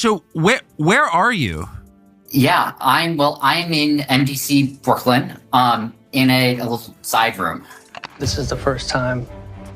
So where are you? Yeah, I'm in MDC Brooklyn, in a little side room. This is the first time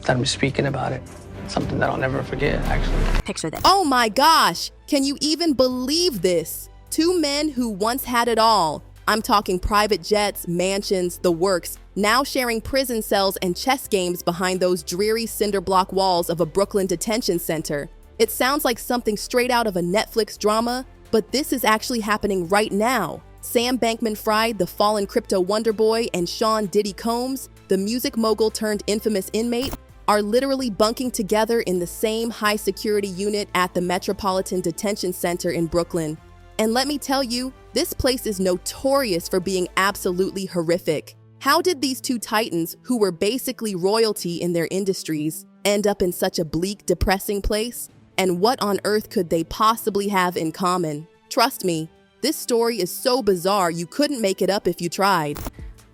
that I'm speaking about it. Something that I'll never forget, actually. Picture this. Oh my gosh! Can you even believe this? Two men who once had it all. I'm talking private jets, mansions, the works, now sharing prison cells and chess games behind those dreary cinderblock walls of a Brooklyn detention center. It sounds like something straight out of a Netflix drama, but this is actually happening right now. Sam Bankman-Fried, the fallen crypto wonder boy, and Sean Diddy Combs, the music mogul turned infamous inmate, are literally bunking together in the same high-security unit at the Metropolitan Detention Center in Brooklyn. And let me tell you, this place is notorious for being absolutely horrific. How did these two titans, who were basically royalty in their industries, end up in such a bleak, depressing place? And what on earth could they possibly have in common? Trust me, this story is so bizarre you couldn't make it up if you tried.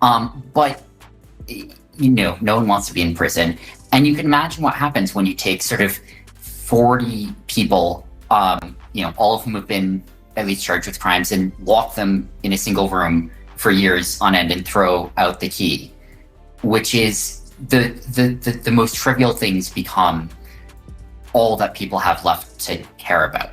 But, no one wants to be in prison. And you can imagine what happens when you take sort of 40 people, all of whom have been at least charged with crimes, and lock them in a single room for years on end and throw out the key, which is the most trivial things become all that people have left to care about.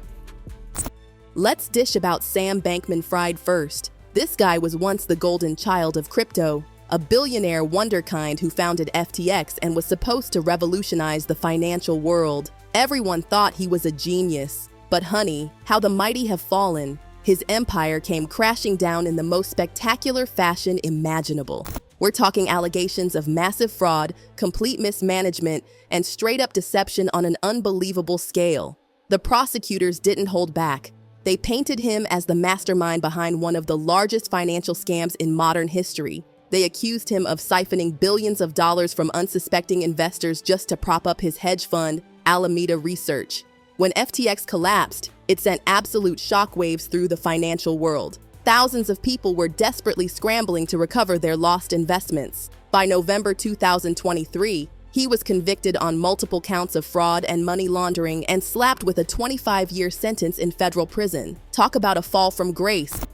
Let's dish about Sam Bankman-Fried first. This guy was once the golden child of crypto, a billionaire wonderkind who founded FTX and was supposed to revolutionize the financial world. Everyone thought he was a genius. But honey, how the mighty have fallen. His empire came crashing down in the most spectacular fashion imaginable. We're talking allegations of massive fraud, complete mismanagement, and straight-up deception on an unbelievable scale. The prosecutors didn't hold back. They painted him as the mastermind behind one of the largest financial scams in modern history. They accused him of siphoning billions of dollars from unsuspecting investors just to prop up his hedge fund, Alameda Research. When FTX collapsed, it sent absolute shockwaves through the financial world. Thousands of people were desperately scrambling to recover their lost investments. By November 2023, he was convicted on multiple counts of fraud and money laundering and slapped with a 25-year sentence in federal prison. Talk about a fall from grace.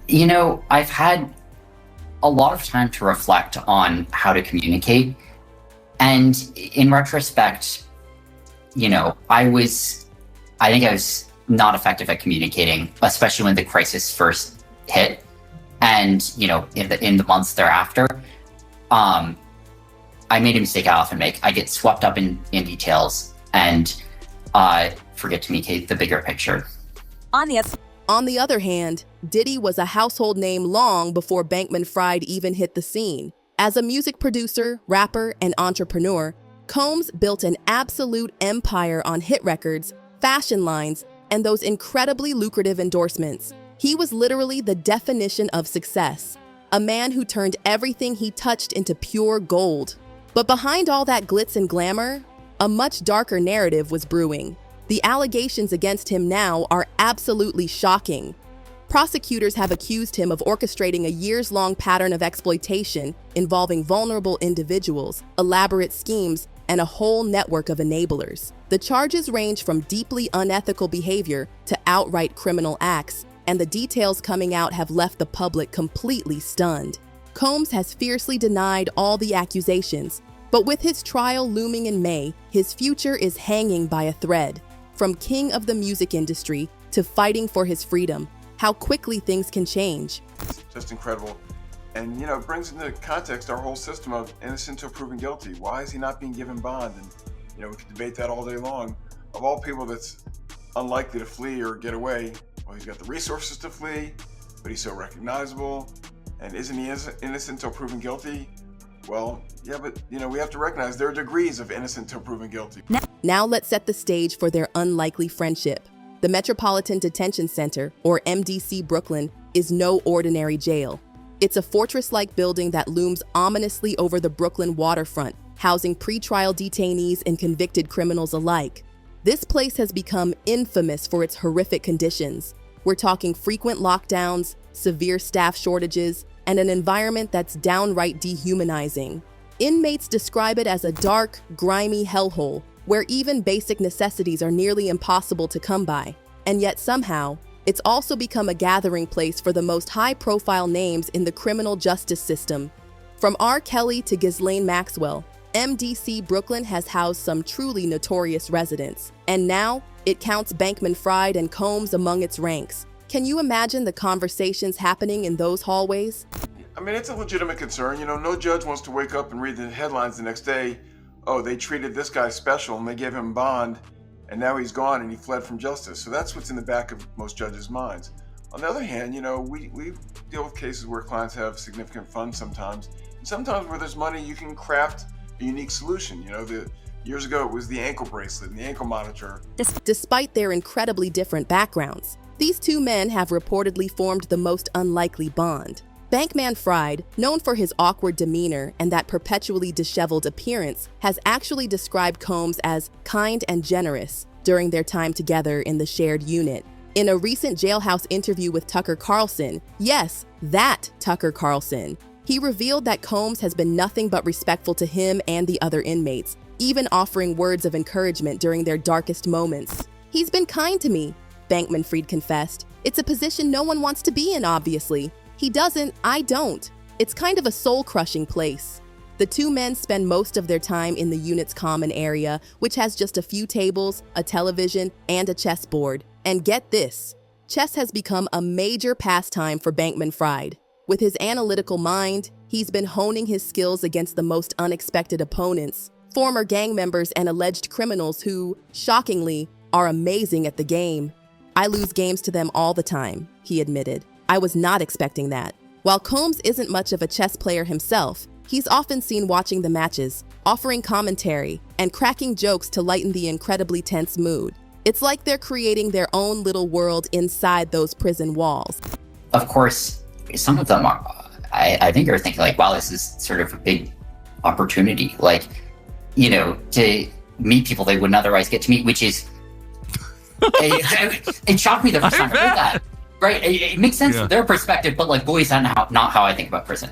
I've had a lot of time to reflect on how to communicate. And in retrospect, I think I was not effective at communicating, especially when the crisis first hit. And, in the months thereafter, I made a mistake I often make. I get swept up in details and forget to communicate the bigger picture. On the other hand, Diddy was a household name long before Bankman-Fried even hit the scene. As a music producer, rapper, and entrepreneur, Combs built an absolute empire on hit records, fashion lines, and those incredibly lucrative endorsements. He was literally the definition of success, a man who turned everything he touched into pure gold. But behind all that glitz and glamour, a much darker narrative was brewing. The allegations against him now are absolutely shocking. Prosecutors have accused him of orchestrating a years-long pattern of exploitation involving vulnerable individuals, elaborate schemes, and a whole network of enablers. The charges range from deeply unethical behavior to outright criminal acts, and the details coming out have left the public completely stunned. Combs has fiercely denied all the accusations, but with his trial looming in May, his future is hanging by a thread. From king of the music industry to fighting for his freedom, how quickly things can change. Just incredible. And, it brings into context our whole system of innocent till proven guilty. Why is he not being given bond? And, we could debate that all day long. Of all people that's unlikely to flee or get away, well, he's got the resources to flee, but he's so recognizable. And isn't he innocent till proven guilty? Well, yeah, but, we have to recognize there are degrees of innocent till proven guilty. Now let's set the stage for their unlikely friendship. The Metropolitan Detention Center, or MDC Brooklyn, is no ordinary jail. It's a fortress-like building that looms ominously over the Brooklyn waterfront, housing pretrial detainees and convicted criminals alike. This place has become infamous for its horrific conditions. We're talking frequent lockdowns, severe staff shortages, and an environment that's downright dehumanizing. Inmates describe it as a dark, grimy hellhole where even basic necessities are nearly impossible to come by. And yet somehow, it's also become a gathering place for the most high-profile names in the criminal justice system. From R. Kelly to Ghislaine Maxwell, MDC Brooklyn has housed some truly notorious residents. And now, it counts Bankman-Fried and Combs among its ranks. Can you imagine the conversations happening in those hallways? I mean, it's a legitimate concern. No judge wants to wake up and read the headlines the next day. Oh, they treated this guy special and they gave him bond, and now he's gone and he fled from justice. So that's what's in the back of most judges' minds. On the other hand, we deal with cases where clients have significant funds sometimes. And sometimes where there's money, you can craft a unique solution. Years ago, it was the ankle bracelet and the ankle monitor. Despite their incredibly different backgrounds, these two men have reportedly formed the most unlikely bond. Bankman-Fried, known for his awkward demeanor and that perpetually disheveled appearance, has actually described Combs as kind and generous during their time together in the shared unit. In a recent jailhouse interview with Tucker Carlson, yes, that Tucker Carlson, he revealed that Combs has been nothing but respectful to him and the other inmates, even offering words of encouragement during their darkest moments. "He's been kind to me," Bankman-Fried confessed. "It's a position no one wants to be in, obviously. He doesn't, I don't. It's kind of a soul-crushing place." The two men spend most of their time in the unit's common area, which has just a few tables, a television, and a chessboard. And get this, chess has become a major pastime for Bankman-Fried. With his analytical mind, he's been honing his skills against the most unexpected opponents, former gang members and alleged criminals who, shockingly, are amazing at the game. "I lose games to them all the time," he admitted. "I was not expecting that." While Combs isn't much of a chess player himself, he's often seen watching the matches, offering commentary, and cracking jokes to lighten the incredibly tense mood. It's like they're creating their own little world inside those prison walls. Of course, some of them are, I think, are thinking like, wow, this is sort of a big opportunity, to meet people they wouldn't otherwise get to meet, which is, it shocked me the first time I heard that. Right? It makes sense from their perspective, but boy, is that not how I think about prison.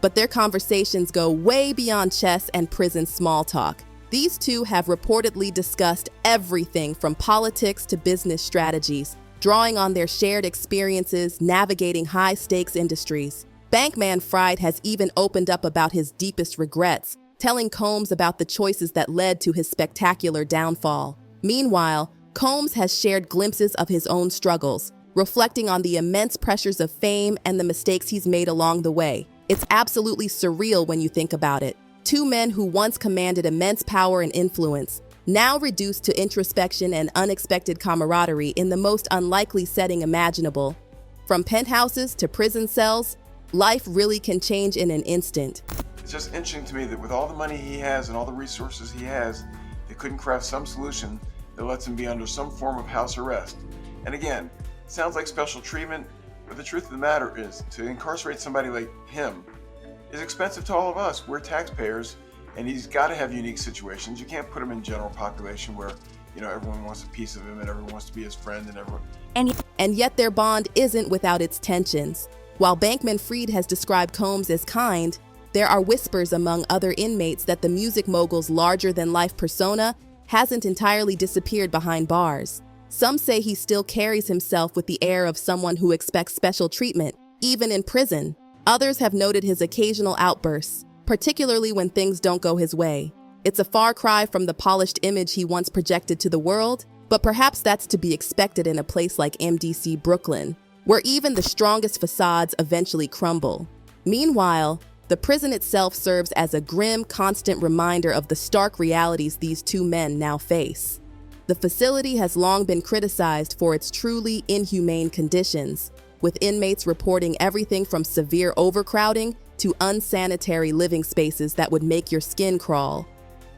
But their conversations go way beyond chess and prison small talk. These two have reportedly discussed everything from politics to business strategies, drawing on their shared experiences navigating high-stakes industries. Bankman-Fried has even opened up about his deepest regrets, telling Combs about the choices that led to his spectacular downfall. Meanwhile, Combs has shared glimpses of his own struggles, reflecting on the immense pressures of fame and the mistakes he's made along the way. It's absolutely surreal when you think about it. Two men who once commanded immense power and influence, now reduced to introspection and unexpected camaraderie in the most unlikely setting imaginable. From penthouses to prison cells, life really can change in an instant. It's just interesting to me that with all the money he has and all the resources he has, they couldn't craft some solution that lets him be under some form of house arrest. And again, it sounds like special treatment, but the truth of the matter is, to incarcerate somebody like him is expensive to all of us. We're taxpayers, and he's got to have unique situations. You can't put him in general population where, everyone wants a piece of him and everyone wants to be his friend and everyone. And yet their bond isn't without its tensions. While Bankman-Fried has described Combs as kind, there are whispers among other inmates that the music mogul's larger-than-life persona hasn't entirely disappeared behind bars. Some say he still carries himself with the air of someone who expects special treatment, even in prison. Others have noted his occasional outbursts, particularly when things don't go his way. It's a far cry from the polished image he once projected to the world, but perhaps that's to be expected in a place like MDC Brooklyn, where even the strongest facades eventually crumble. Meanwhile, the prison itself serves as a grim, constant reminder of the stark realities these two men now face. The facility has long been criticized for its truly inhumane conditions, with inmates reporting everything from severe overcrowding to unsanitary living spaces that would make your skin crawl.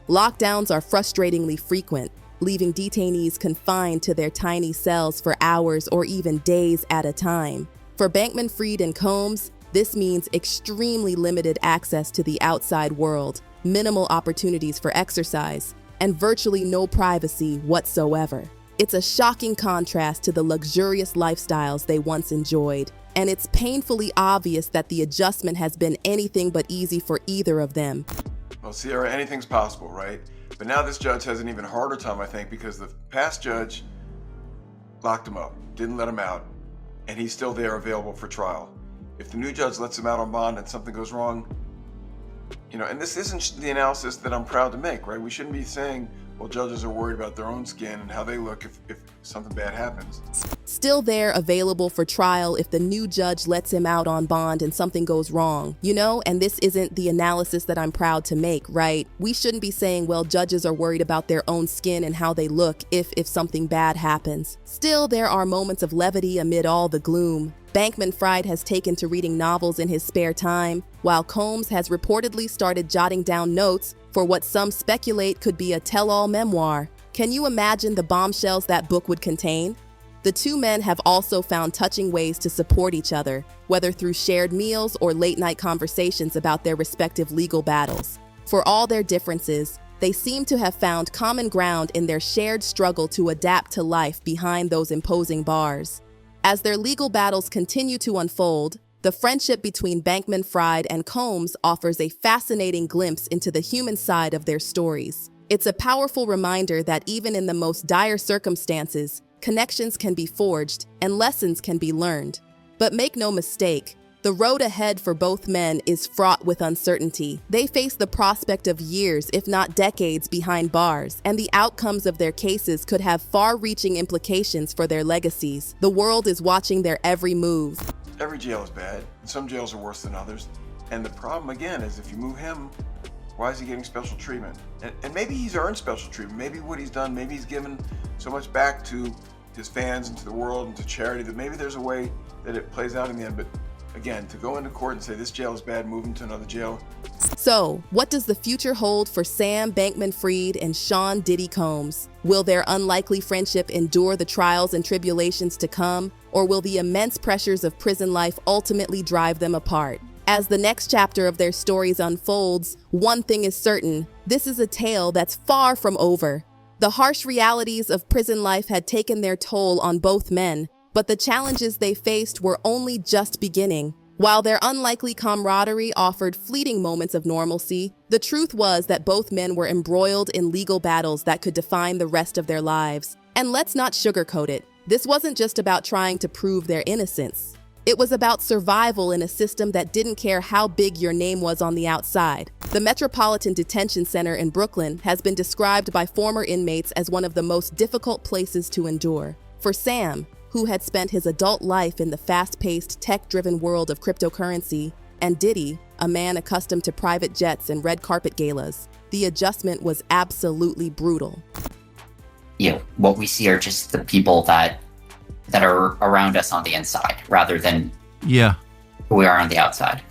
Lockdowns are frustratingly frequent, leaving detainees confined to their tiny cells for hours or even days at a time. For Bankman-Fried and Combs, this means extremely limited access to the outside world, minimal opportunities for exercise, and virtually no privacy whatsoever. It's a shocking contrast to the luxurious lifestyles they once enjoyed, and it's painfully obvious that the adjustment has been anything but easy for either of them. Well, Sierra, anything's possible, right? But now this judge has an even harder time, I think, because the past judge locked him up, didn't let him out, and he's still there available for trial. If the new judge lets him out on bond and something goes wrong, and this isn't the analysis that I'm proud to make, right? We shouldn't be saying, well, judges are worried about their own skin and how they look if something bad happens. Still there, available for trial if the new judge lets him out on bond and something goes wrong, and this isn't the analysis that I'm proud to make, right? We shouldn't be saying, well, judges are worried about their own skin and how they look if something bad happens. Still, there are moments of levity amid all the gloom. Bankman-Fried has taken to reading novels in his spare time, while Combs has reportedly started jotting down notes for what some speculate could be a tell-all memoir. Can you imagine the bombshells that book would contain? The two men have also found touching ways to support each other, whether through shared meals or late-night conversations about their respective legal battles. For all their differences, they seem to have found common ground in their shared struggle to adapt to life behind those imposing bars. As their legal battles continue to unfold, the friendship between Bankman-Fried and Combs offers a fascinating glimpse into the human side of their stories. It's a powerful reminder that even in the most dire circumstances, connections can be forged and lessons can be learned. But make no mistake, the road ahead for both men is fraught with uncertainty. They face the prospect of years, if not decades, behind bars, and the outcomes of their cases could have far-reaching implications for their legacies. The world is watching their every move. Every jail is bad, and some jails are worse than others. And the problem, again, is if you move him, why is he getting special treatment? And maybe he's earned special treatment. Maybe what he's done, maybe he's given so much back to his fans and to the world and to charity that maybe there's a way that it plays out in the end. But again, to go into court and say this jail is bad, move him to another jail. So, what does the future hold for Sam Bankman-Fried and Sean Diddy Combs? Will their unlikely friendship endure the trials and tribulations to come, or will the immense pressures of prison life ultimately drive them apart? As the next chapter of their stories unfolds, one thing is certain: this is a tale that's far from over. The harsh realities of prison life had taken their toll on both men, but the challenges they faced were only just beginning. While their unlikely camaraderie offered fleeting moments of normalcy, the truth was that both men were embroiled in legal battles that could define the rest of their lives. And let's not sugarcoat it. This wasn't just about trying to prove their innocence. It was about survival in a system that didn't care how big your name was on the outside. The Metropolitan Detention Center in Brooklyn has been described by former inmates as one of the most difficult places to endure. For Sam, who had spent his adult life in the fast-paced, tech-driven world of cryptocurrency, and Diddy, a man accustomed to private jets and red carpet galas, the adjustment was absolutely brutal. What we see are just the people that are around us on the inside, rather than who we are on the outside.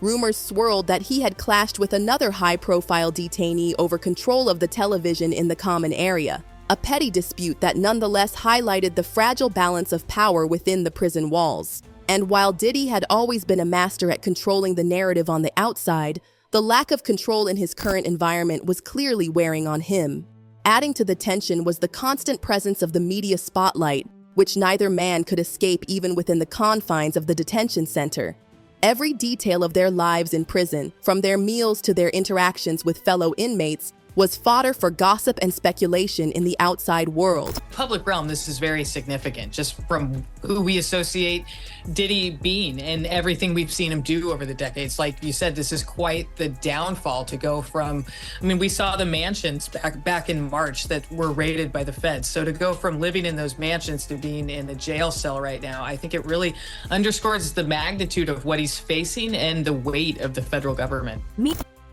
Rumors swirled that he had clashed with another high-profile detainee over control of the television in the common area, a petty dispute that nonetheless highlighted the fragile balance of power within the prison walls. And while Diddy had always been a master at controlling the narrative on the outside, the lack of control in his current environment was clearly wearing on him. Adding to the tension was the constant presence of the media spotlight, which neither man could escape even within the confines of the detention center. Every detail of their lives in prison, from their meals to their interactions with fellow inmates, was fodder for gossip and speculation in the outside world. Public realm, this is very significant, just from who we associate Diddy being and everything we've seen him do over the decades. Like you said, this is quite the downfall to go from, we saw the mansions back in March that were raided by the feds. So to go from living in those mansions to being in a jail cell right now, I think it really underscores the magnitude of what he's facing and the weight of the federal government.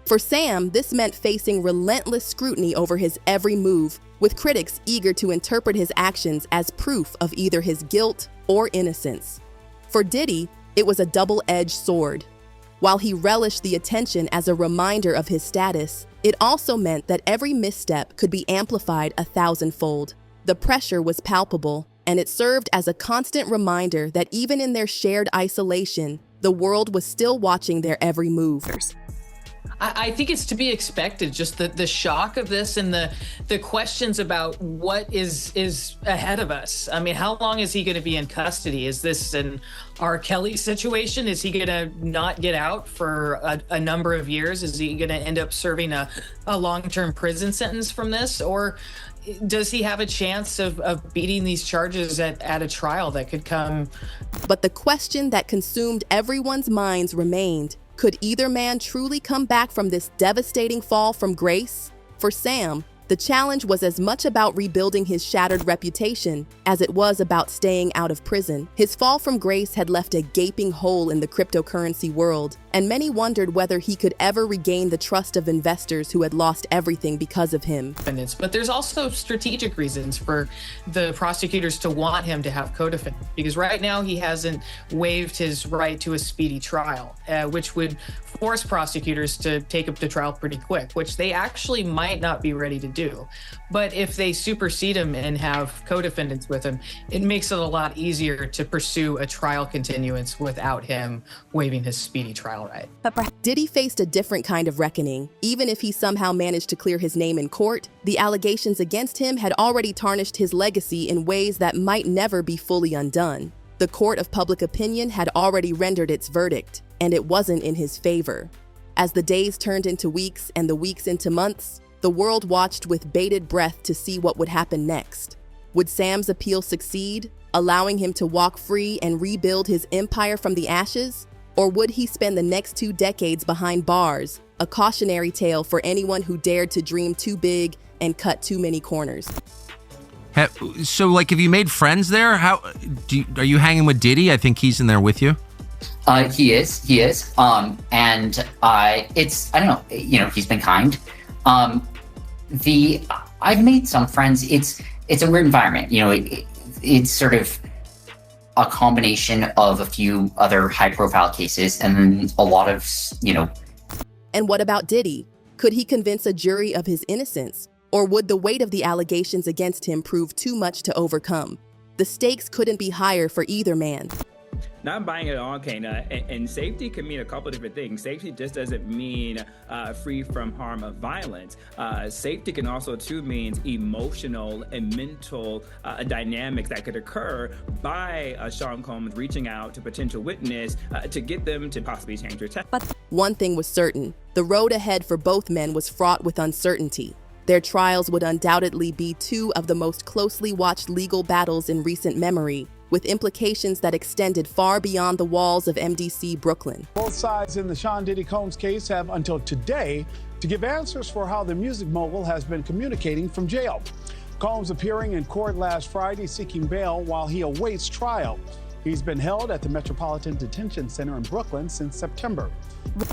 For Sam, this meant facing relentless scrutiny over his every move, with critics eager to interpret his actions as proof of either his guilt or innocence. For Diddy, it was a double-edged sword. While he relished the attention as a reminder of his status, it also meant that every misstep could be amplified 1,000-fold. The pressure was palpable, and it served as a constant reminder that even in their shared isolation, the world was still watching their every move. I think it's to be expected, just the shock of this and the questions about what is ahead of us. I mean, how long is he going to be in custody? Is this an R. Kelly situation? Is he going to not get out for a number of years? Is he going to end up serving a long-term prison sentence from this? Or does he have a chance of beating these charges at a trial that could come? But the question that consumed everyone's minds remained. Could either man truly come back from this devastating fall from grace? For Sam, the challenge was as much about rebuilding his shattered reputation as it was about staying out of prison. His fall from grace had left a gaping hole in the cryptocurrency world, and many wondered whether he could ever regain the trust of investors who had lost everything because of him. But there's also strategic reasons for the prosecutors to want him to have co-defendants, because right now he hasn't waived his right to a speedy trial, which would force prosecutors to take up the trial pretty quick, which they actually might not be ready to do. But if they supersede him and have co-defendants with him, it makes it a lot easier to pursue a trial continuance without him waiving his speedy trial right. Diddy faced a different kind of reckoning. Even if he somehow managed to clear his name in court, the allegations against him had already tarnished his legacy in ways that might never be fully undone. The court of public opinion had already rendered its verdict, and it wasn't in his favor. As the days turned into weeks and the weeks into months, the world watched with bated breath to see what would happen next. Would Sam's appeal succeed, allowing him to walk free and rebuild his empire from the ashes? Or would he spend the next 2 decades behind bars, a cautionary tale for anyone who dared to dream too big and cut too many corners? So, like, have you made friends there? Are you hanging with Diddy? I think he's in there with you. He is. And I don't know, he's been kind. I've made some friends. It's a weird environment. It's sort of a combination of a few other high profile cases and then a lot of, And what about Diddy? Could he convince a jury of his innocence? Or would the weight of the allegations against him prove too much to overcome? The stakes couldn't be higher for either man. Not buying it all, Kana. And safety can mean a couple different things. Safety just doesn't mean free from harm of violence. Safety can also too mean emotional and mental dynamics that could occur by Sean Combs reaching out to potential witness to get them to possibly change their test. One thing was certain: the road ahead for both men was fraught with uncertainty. Their trials would undoubtedly be 2 of the most closely watched legal battles in recent memory, with implications that extended far beyond the walls of MDC Brooklyn. Both sides in the Sean Diddy Combs case have until today to give answers for how the music mogul has been communicating from jail. Combs appearing in court last Friday seeking bail while he awaits trial. He's been held at the Metropolitan Detention Center in Brooklyn since September.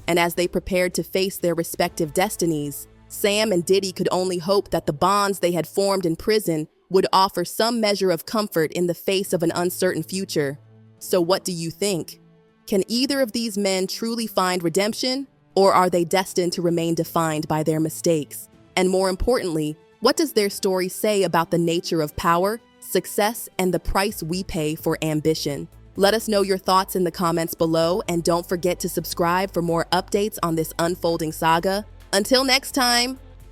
And as they prepared to face their respective destinies, Sam and Diddy could only hope that the bonds they had formed in prison would offer some measure of comfort in the face of an uncertain future. So what do you think? Can either of these men truly find redemption, or are they destined to remain defined by their mistakes? And more importantly, what does their story say about the nature of power, success, and the price we pay for ambition? Let us know your thoughts in the comments below, and don't forget to subscribe for more updates on this unfolding saga. Until next time.